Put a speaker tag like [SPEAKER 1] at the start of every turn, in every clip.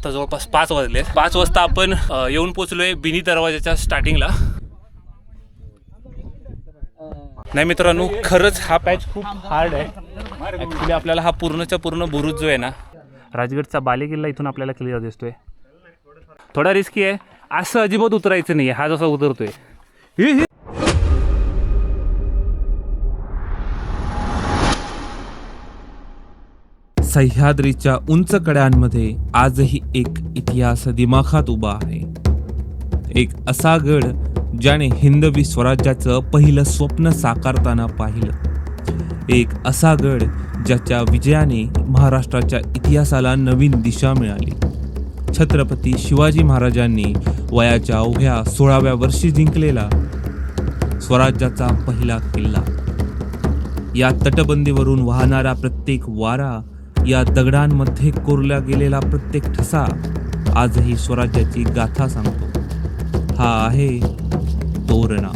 [SPEAKER 1] आता जवळपास 5 वाजले. 5 वाजता आपण येऊन पोचलोय बिनी दरवाजाच्या स्टार्टिंगला. नाही मित्रांनो, खरंच हा पॅच खूप हार्ड आहे. ॲक्च्युली आपल्याला हा पूर्णच्या पूर्ण बुरुज जो आहे ना, राजगडचा बालेकिल्ला इथून आपल्याला क्लिअर दिसतोय. थोडा रिस्की आहे, असं अजिबात उतरायचं नाही. हा जसा उतरतोय
[SPEAKER 2] सह्याद्रीच्या उंच कड्यांमध्ये आजही एक इतिहास दिमाखात उभा आहे. एक असा गड ज्याने हिंदवी स्वराज्याचं पहिलं स्वप्न साकारताना पाहिलं. एक असा गड ज्याच्या विजयाने महाराष्ट्राच्या इतिहासाला नवीन दिशा मिळाली. छत्रपती शिवाजी महाराजांनी वयाच्या अवघ्या 16व्या वर्षी जिंकलेला स्वराज्याचा पहिला किल्ला. या तटबंदीवरून वाहणारा प्रत्येक वारा, या दगडांमध्ये कोरला गेलेला प्रत्येक ठसा आजही स्वराज्याची गाथा सांगतो. हा आहे तोरणा.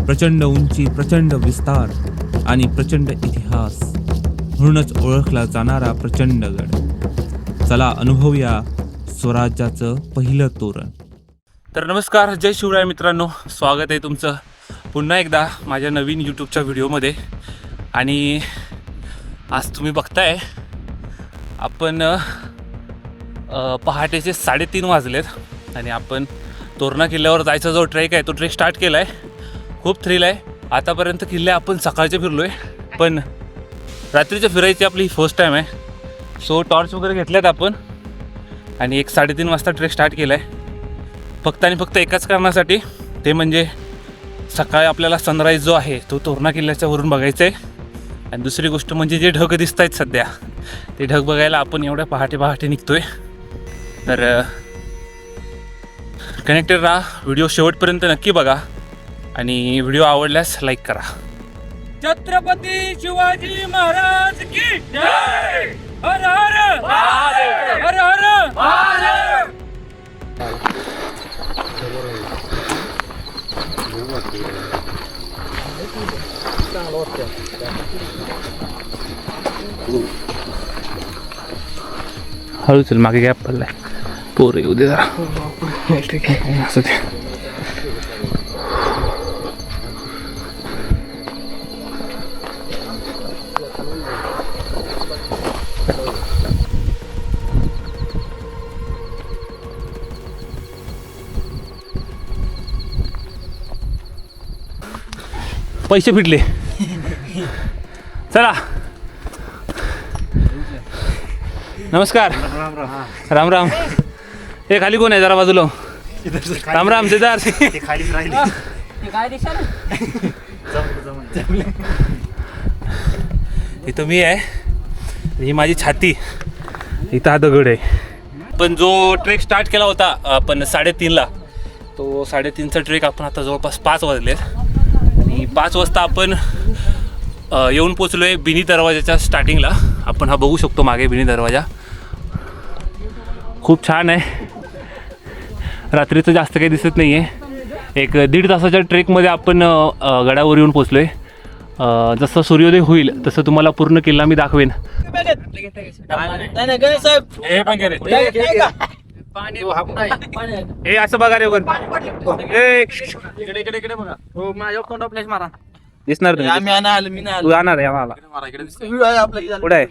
[SPEAKER 2] प्रचंड उंची, प्रचंड विस्तार आणि प्रचंड इतिहास, म्हणूनच ओळखला जाणारा प्रचंड गड. चला अनुभवूया स्वराज्याचं पहिलं तोरण.
[SPEAKER 1] तर नमस्कार, जय शिवराय मित्रांनो. स्वागत आहे तुमचं पुन्हा एकदा माझ्या नवीन यूट्यूबच्या व्हिडिओमध्ये. आणि आज तुम्ही बघताय आपण पहाटेचे 3:30 वाजलेत आणि आपण तोरणा किल्ल्यावर जायचा जो ट्रेक आहे तो ट्रेक स्टार्ट केला आहे. खूप थ्रिल आहे. आतापर्यंत किल्ले आपण सकाळचे फिरलो आहे, पण रात्रीच्या फिरायची आपली फर्स्ट टाईम आहे. सो टॉर्च वगैरे घेतल्यात आपण आणि 3:30 वाजता ट्रेक स्टार्ट केला आहे. फक्त आणि फक्त एकाच कारणासाठी, ते म्हणजे सकाळी आपल्याला सनराईज जो आहे तो तोरणा किल्ल्याच्या वरून बघायचा आहे. आणि दुसरी गोष्ट म्हणजे जे ढग दिसत आहेत सध्या, ते ढग बघायला आपण एवढ्या पहाटे निघतोय. तर कनेक्टेड राहा, व्हिडिओ शेवटपर्यंत नक्की बघा आणि व्हिडिओ आवडल्यास लाईक करा.
[SPEAKER 3] छत्रपती शिवाजी महाराज की जय. हर हर महादेव. हर हर महादेव.
[SPEAKER 1] हळू चल, मागे गॅप पडलाय. पोर येऊ दे जरा. असं ते पैसे फिटले. चला, नमस्कार. राम राम. हे खाली कोण आहे? जरा बाजूला. राम राम सिद्धार्थ. इथं मी आहे, ही माझी छाती. इथं हा दगड आहे. पण जो ट्रेक स्टार्ट केला होता आपण 3:30ला, तो 3:30चा ट्रेक आपण आता जवळपास 5 वाजले आणि 5 वाजता आपण येऊन पोचलो आहे बिनी दरवाजाच्या स्टार्टिंगला. आपण हा बघू शकतो मागे बिनी दरवाजा. खूप छान आहे. रात्रीचं जास्त काही दिसत नाही आहे. 1-1.5 तासाच्या ट्रेकमध्ये आपण गडावर येऊन पोचलो आहे. जसं सूर्योदय होईल तसं तुम्हाला पूर्ण किल्ला मी दाखवेन. हे असं बघा रे वर. दिसणार तुम्ही? तू जाणार आहे आम्हाला पुढे आहे.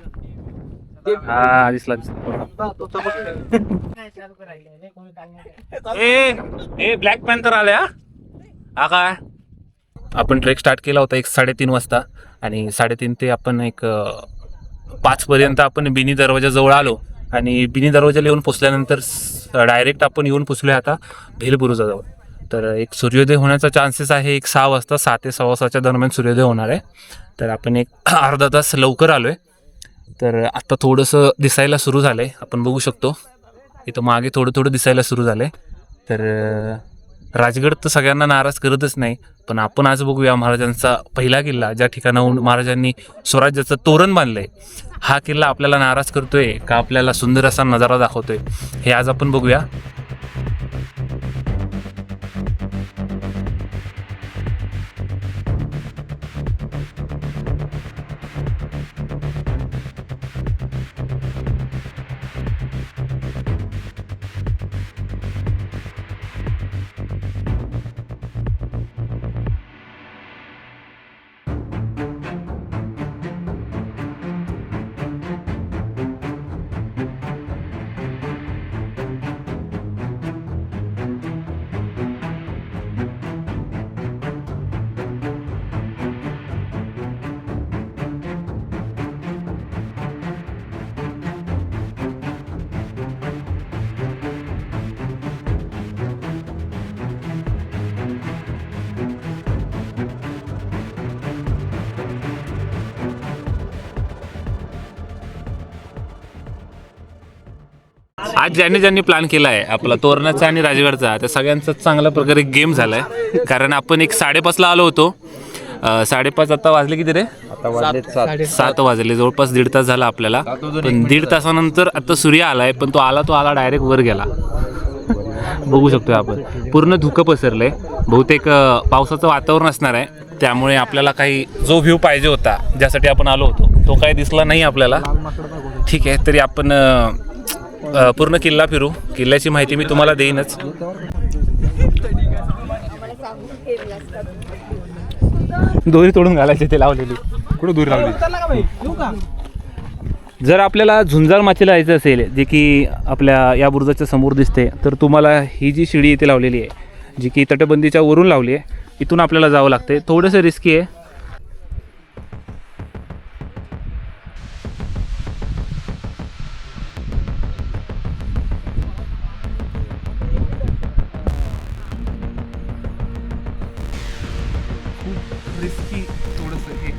[SPEAKER 1] हा दिसला. ए ब्लॅक पॅन्थर आले. हा काय, आपण ट्रेक स्टार्ट केला होता 3:30 वाजता आणि 3:30 ते आपण 5 पर्यंत आपण बिनी दरवाजा जवळ आलो. आणि बिनी दरवाजाला येऊन पोचल्यानंतर डायरेक्ट आपण येऊन पोचलो आता भेल बुरुजाजवळ. तर सूर्योदय होण्याचा चान्सेस आहे 6 वाजता. 6 ते 6:15च्या दरम्यान सूर्योदय होणार आहे. तर आपण अर्धा तास लवकर आलो आहे. तर आत्ता थोडंसं दिसायला सुरू झालं आहे. आपण बघू शकतो इथं मागे थोडं दिसायला सुरू झालं आहे. तर राजगड तर सगळ्यांना नाराज करतच नाही, पण आपण आज बघूया महाराजांचा पहिला किल्ला, ज्या ठिकाणाहून महाराजांनी स्वराज्याचं तोरण बांधलं आहे. हा किल्ला आपल्याला नाराज करतोय का आपल्याला सुंदर असा नजारा दाखवतोय, हे आज आपण बघूया. आज ज्यांनी ज्यांनी प्लॅन केला आहे आपला तोरणाचा आणि राजगडचा त्या सगळ्यांचा चांगल्या प्रकारे गेम झाला आहे. कारण आपण एक 5:30ला आलो होतो. 5:30 आता वाजले किती रे? 7 वाजले, जवळपास 1.5 तास झाला आपल्याला. पण 1.5 तासानंतर आता सूर्य आलाय, पण तो आला डायरेक्ट वर गेला. बघू शकतोय आपण पूर्ण धुकं पसरलंय. बहुतेक पावसाचं वातावरण असणार आहे, त्यामुळे आपल्याला काही जो व्ह्यू पाहिजे होता ज्यासाठी आपण आलो होतो तो काही दिसला नाही आपल्याला. ठीक आहे, तरी आपण पूर्ण किल्ला फिरू. किल्ल्याची माहिती मी तुम्हाला देईनच. दोरी तोडून घालायची ते लावलेली.
[SPEAKER 4] कुठं दूर लागली?
[SPEAKER 1] जर आपल्याला झुंजार माचीला जायचं असेल, जे की आपल्या या बुरुजाच्या समोर दिसते, तर तुम्हाला ही जी शिडी इथे लावलेली आहे, जी की तटबंदीच्या वरून लावली आहे, इथून आपल्याला जावं लागते. थोडंसं रिस्की आहे. रिस्की थोडंसं हे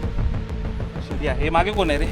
[SPEAKER 1] शिडी आहे. हे मागे कोण आहे रे?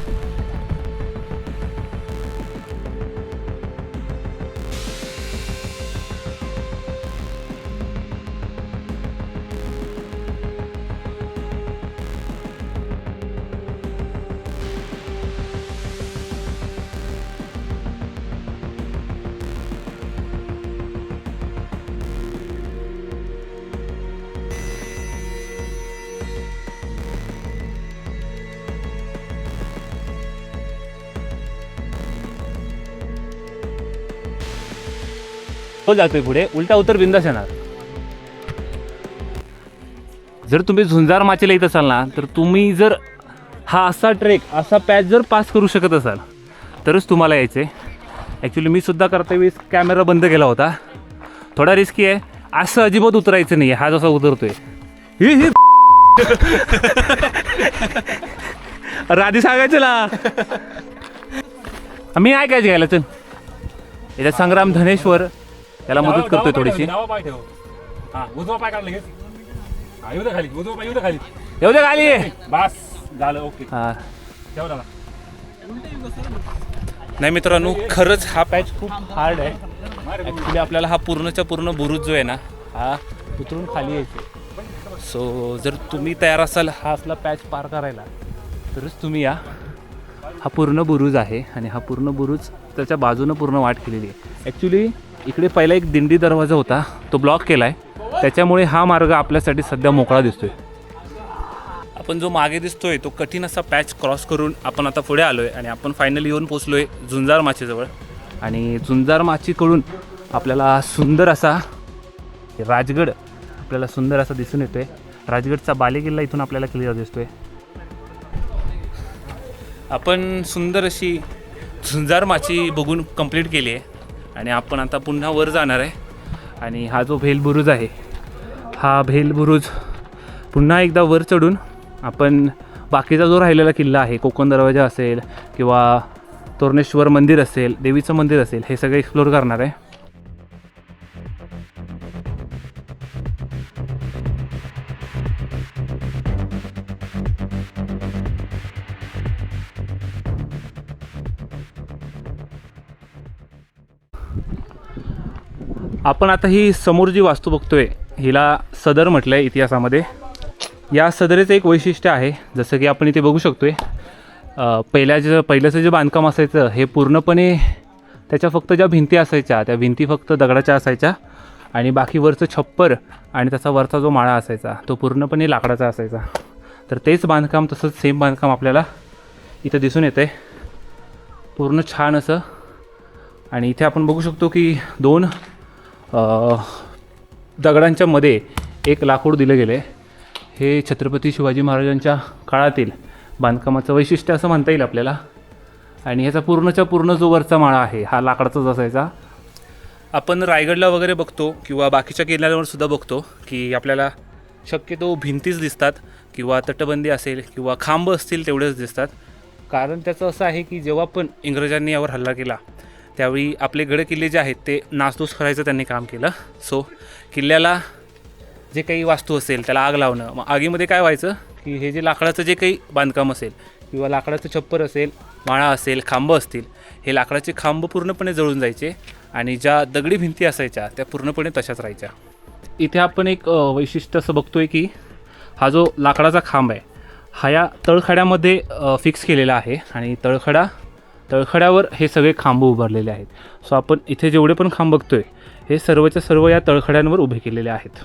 [SPEAKER 1] तो जातोय पुढे, उलटा उत्तर बिंदास येणार. जर तुम्ही झुंजार माचीला येत असाल ना, तर तुम्ही जर हा असा ट्रेक, असा पॅच जर पास करू शकत असाल तरच तुम्हाला यायचं आहे. ॲक्च्युली मी सुद्धा करतेवेळेस कॅमेरा बंद केला होता. थोडा रिस्की आहे. असं अजिबात उतरायचं नाही आहे. हा जसा उतरतोय ही आधी सांगायचं ना. मी नाही काय घ्यायला. चल, याच्यात संग्राम धनेश्वर त्याला मदत करतोय थोडीशी.
[SPEAKER 4] उजवा पाय काढला घे. येऊ दे खाली, उजवा पाय येऊ दे खाली.
[SPEAKER 1] येऊ दे खाली.
[SPEAKER 4] बस झालं, ओके.
[SPEAKER 1] हा
[SPEAKER 4] ठेव दादा.
[SPEAKER 1] नाही मित्रांनो, खरंच हा पॅच खूप हार्ड आहे. ॲक्च्युली आपल्याला हा पूर्णच्या पूर्ण बुरुज जो आहे ना, हा उतरून खाली यायचे. सो जर तुम्ही तयार असाल हा असला पॅच पार करायला, तरच तुम्ही या. हा पूर्ण बुरुज आहे आणि हा पूर्ण बुरुज त्याच्या बाजूनं पूर्ण वाट केलेली आहे. ॲक्च्युली इकडे पहिला एक दिंडी दरवाजा होता, तो ब्लॉक केला आहे. त्याच्यामुळे हा मार्ग आपल्यासाठी सध्या मोकळा दिसतोय. आपण जो मागे दिसतोय तो कठीण असा पॅच क्रॉस करून आपण आता पुढे आलो आहे आणि आपण फायनली येऊन पोचलो आहे झुंजार माचीजवळ. आणि झुंजार माचीकडून आपल्याला सुंदर असा राजगड आपल्याला सुंदर असा दिसून येतोय. राजगडचा बालेकिल्ला इथून आपल्याला क्लिअर दिसतोय. आपण सुंदर अशी झुंजार माची बघून कंप्लीट केली आहे आणि आपण आता पुन्हा वर जाणार आहे. आणि हा जो भेल बुरुज आहे, हा भेल बुरुज पुन्हा एकदा वर चढून आपण बाकीचा जो राहिलेला किल्ला आहे, कोकण दरवाजा असेल किंवा तोरणेश्वर मंदिर असेल, देवीचं मंदिर असेल, हे सगळं एक्सप्लोर करणार आहे. आपण आता ही समोर जी वास्तू बघतोय हिला सदर म्हटलं आहे इतिहासामध्ये. या सदरेचं एक वैशिष्ट्य आहे, जसं की आपण इथे बघू शकतोय. पहिल्याचं जे बांधकाम असायचं हे पूर्णपणे त्याच्या फक्त ज्या भिंती असायच्या त्या भिंती फक्त दगडाच्या असायच्या आणि बाकी वरचं छप्पर आणि त्याचा वरचा जो माळा असायचा तो पूर्णपणे लाकडाचा असायचा. तर तेच बांधकाम, तसंच सेम बांधकाम आपल्याला इथं दिसून येतं आहे पूर्ण छान असं. आणि इथे आपण बघू शकतो की दोन दगडांच्या मध्ये एक लाकूड दिलं गेलं आहे. हे छत्रपती शिवाजी महाराजांच्या काळातील बांधकामाचं वैशिष्ट्य असं म्हणता येईल आपल्याला. आणि ह्याचा पूर्णच्या पूर्ण जो वरचा माळा आहे हा लाकडाचाच असायचा. आपण रायगडला वगैरे बघतो किंवा बाकीच्या किल्ल्यावर सुद्धा बघतो की आपल्याला शक्यतो भिंतीच दिसतात किंवा तटबंदी असेल किंवा खांब असतील तेवढेच दिसतात. कारण त्याचं असं आहे की जेव्हा पण इंग्रजांनी यावर हल्ला केला त्यावेळी आपले गड किल्ले जे आहेत ते नासधूस करायचं त्यांनी काम केलं. सो किल्ल्याला जे काही वास्तू असेल त्याला आग लावणं. मग आगीमध्ये काय व्हायचं की हे जे लाकडाचं जे काही बांधकाम असेल किंवा लाकडाचं छप्पर असेल, माळा असेल, खांब असतील, हे लाकडाचे खांब पूर्णपणे जळून जायचे आणि ज्या दगडी भिंती असायच्या त्या पूर्णपणे तशाच राहायच्या. इथे आपण एक वैशिष्ट्य असं बघतोय की हा जो लाकडाचा खांब आहे हा या तळखड्यामध्ये फिक्स केलेला आहे आणि तळखड्यावर हे सगळे खांब उभारलेले आहेत. सो आपण इथे जेवढे पण खांब बघतोय हे सर्वच्या सर्व या तळखड्यांवर उभे केलेले आहेत.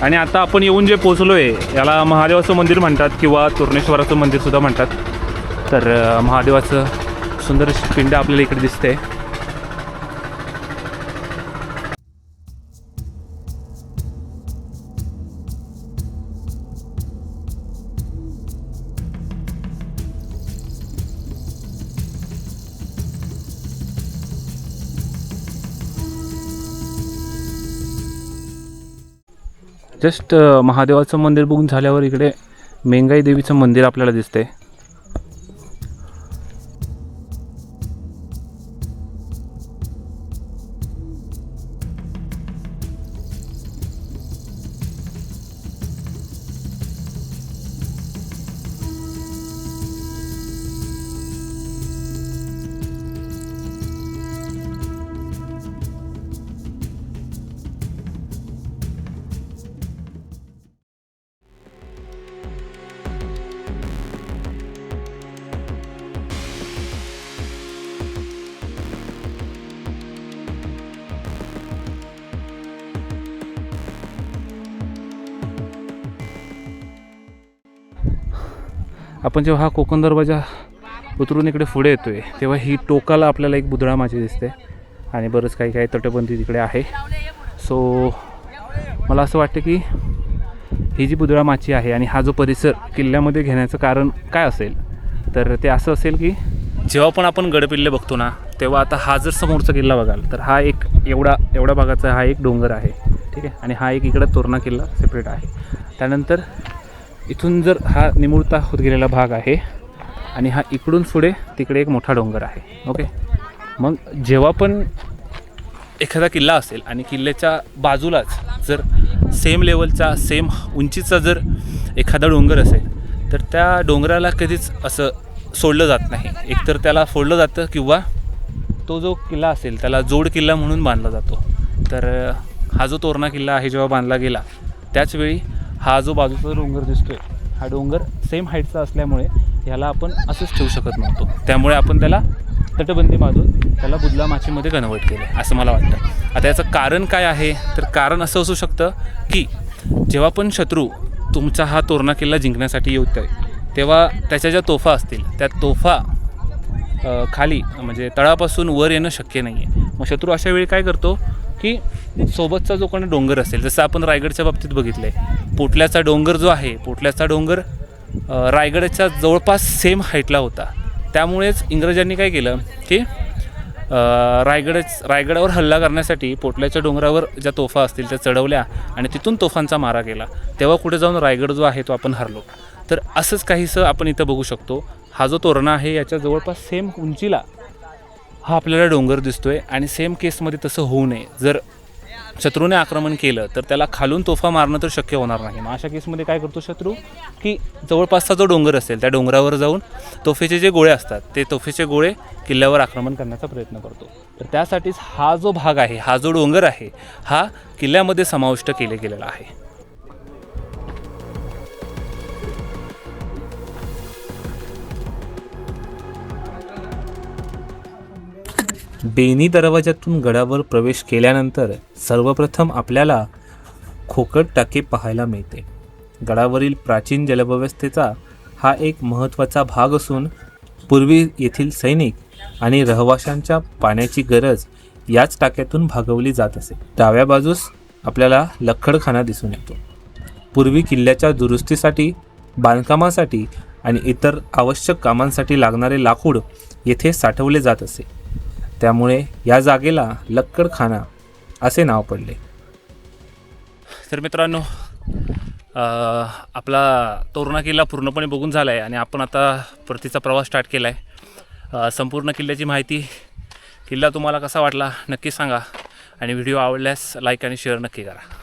[SPEAKER 1] आणि आता आपण येऊन जे पोचलो आहे याला महादेवाचं मंदिर म्हणतात किंवा तोरणेश्वराचं मंदिरसुद्धा म्हणतात. तर महादेवाचं सुंदर अशी पिंड आपल्याला इकडे दिसते. जस्ट महादेवाचं मंदिर बघून झाल्यावर इकडे मेंगाई देवीचं मंदिर आपल्याला दिसते. आपण जेव्हा हा कोकण दरवाजा उतरून इकडे पुढे येतोय तेव्हा ही टोकाला आपल्याला एक बुधळा माची दिसते आणि बरंच काही तटबंदी तिकडे आहे. सो मला असं वाटतं की ही जी बुधळा माची आहे आणि हा जो परिसर किल्ल्यामध्ये घेण्याचं कारण काय असेल तर ते असं असेल की जेव्हा पण आपण गडकिल्ले बघतो ना तेव्हा आता हा जर समोरचा किल्ला बघाल तर हा एक एवढा भागाचा हा एक डोंगर आहे, ठीक आहे. आणि हा एक इकडं तोरणा किल्ला सेपरेट आहे. त्यानंतर इथून जर हा निमुळता होत गेलेला भाग आहे आणि हा इकडून पुढे तिकडे एक मोठा डोंगर आहे. ओके, मग जेव्हा पण एखादा किल्ला असेल आणि किल्ल्याच्या बाजूलाच जर सेम लेवलचा सेम उंचीचा जर एखादा डोंगर असेल तर त्या डोंगराला कधीच असं सोडलं जात नाही. एकतर त्याला फोडलं जातं किंवा तो जो किल्ला असेल त्याला जोड किल्ला म्हणून बांधला जातो. तर हा जो तोरणा किल्ला आहे जेव्हा बांधला गेला त्याचवेळी हा जो बाजूचा डोंगर दिसतोय हा डोंगर सेम हाईटचा असल्यामुळे ह्याला आपण असंच ठेवू शकत नव्हतो. त्यामुळे आपण त्याला तटबंदी बांधून त्याला बुधला माचीमध्ये कन्व्हर्ट केलं असं मला वाटतं. आता याचं कारण काय आहे तर कारण असं असू शकतं की जेव्हा पण शत्रू तुमचा हा तोरणा किल्ला जिंकण्यासाठी येत आहे तेव्हा त्याच्या ज्या तोफा असतील त्या तोफा खाली म्हणजे तळापासून वर येणं शक्य नाही आहे. मग शत्रू अशा वेळी काय करतो की सोबतचा जो कोणी डोंगर असेल जसं आपण रायगडच्या बाबतीत बघितलं आहे पोटल्याचा डोंगर जो आहे पोटल्याचा डोंगर रायगडच्या जवळपास सेम हाईटला होता. त्यामुळेच इंग्रजांनी काय केलं की रायगडावर हल्ला करण्यासाठी पोटल्याच्या डोंगरावर ज्या तोफा असतील त्या चढवल्या आणि तिथून तोफांचा मारा केला. तेव्हा कुठे जाऊन रायगड जो आहे तो आपण हरलो. तर असंच काहीसं आपण इथं बघू शकतो. हा जो तोरणा आहे याच्या जवळपास सेम उंचीला हा आपल्याला डोंगर दिसतोय आणि सेम केसमध्ये तसं होऊ नये. जर शत्रूने आक्रमण केलं तर त्याला खालून तोफा मारणं तर शक्य होणार नाही. मग अशा केसमध्ये काय करतो शत्रू की जवळपासचा जो डोंगर असेल त्या डोंगरावर जाऊन तोफेचे जे गोळे असतात ते तोफेचे गोळे किल्ल्यावर आक्रमण करण्याचा प्रयत्न करतो. तर त्यासाठीच हा जो भाग आहे हा जो डोंगर आहे हा किल्ल्यामध्ये समाविष्ट केलेला आहे.
[SPEAKER 2] बेनी दरवाजातून गडावर प्रवेश केल्यानंतर सर्वप्रथम आपल्याला खोकट टाके पाहायला मिळते. गडावरील प्राचीन जलव्यवस्थेचा हा एक महत्त्वाचा भाग असून पूर्वी येथील सैनिक आणि रहिवाशांच्या पाण्याची गरज याच टाक्यातून भागवली जात असे. डाव्या बाजूस आपल्याला लक्कडखाना दिसून येतो. पूर्वी किल्ल्याच्या दुरुस्तीसाठी, बांधकामासाठी आणि इतर आवश्यक कामांसाठी लागणारे लाकूड येथे साठवले जात असे. त्यामुळे या जागेला लक्कडखाना असे नाव पडले.
[SPEAKER 1] तर मित्रांनो आपला तोरणा किल्ला पूर्णपणे बघून झाला आहे आणि आपण आता परतीचा प्रवास स्टार्ट केला आहे. संपूर्ण किल्ल्याची माहिती, किल्ला तुम्हाला कसा वाटला नक्की सांगा आणि व्हिडिओ आवडल्यास लाईक आणि शेअर नक्की करा.